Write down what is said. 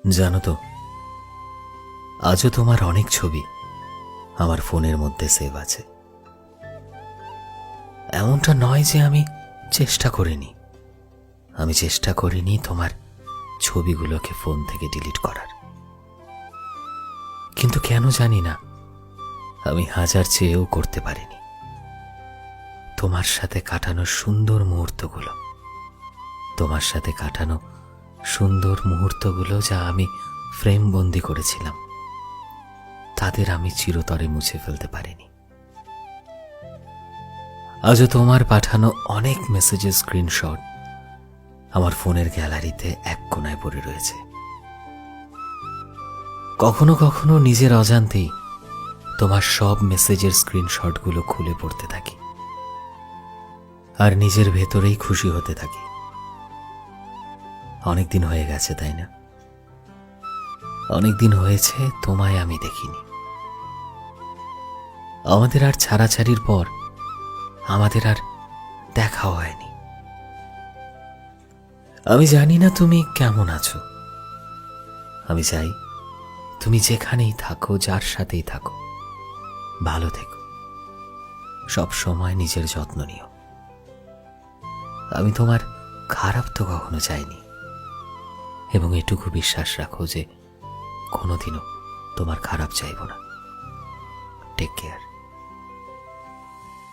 জানো তো, আজও তোমার অনেক ছবি আমার ফোনের মধ্যে সেভ আছে। এমনটা নয় যে আমি চেষ্টা করিনি তোমার ছবিগুলোকে ফোন থেকে ডিলিট করার। কিন্তু কেন জানি না, আমি হাজার চেয়েও করতে পারিনি। তোমার সাথে কাটানো সুন্দর মুহূর্তগুলো যা আমি ফ্রেম বন্দি করেছিলাম, তাদের আমি চিরতরে মুছে ফেলতে পারিনি। আজও তোমার পাঠানো অনেক মেসেজের স্ক্রিনশট আমার ফোনের গ্যালারিতে এক কোণায় পড়ে রয়েছে। কখনো কখনো নিজের অজান্তেই তোমার সব মেসেজের স্ক্রিনশটগুলো খুলে পড়তে থাকি, আর নিজের ভেতরেই খুশি হতে থাকি। অনেকদিন হয়ে গেছে, তাই না? অনেকদিন হয়েছে তোমায় আমি দেখিনি। আমাদের আর ছাড়াছাড়ির পর আমাদের আর দেখা হয়নি। আমি জানি না তুমি কেমন আছো। আমি চাই তুমি যেখানেই থাকো, যার সাথেই থাকো, ভালো থেকো। সব সময় নিজের যত্ন নিও। আমি তোমার খারাপ তো কখনো চাইনি, এবং এটুকু বিশ্বাস রাখো যে কোনোদিনও তোমার খারাপ চাইব না। Take care.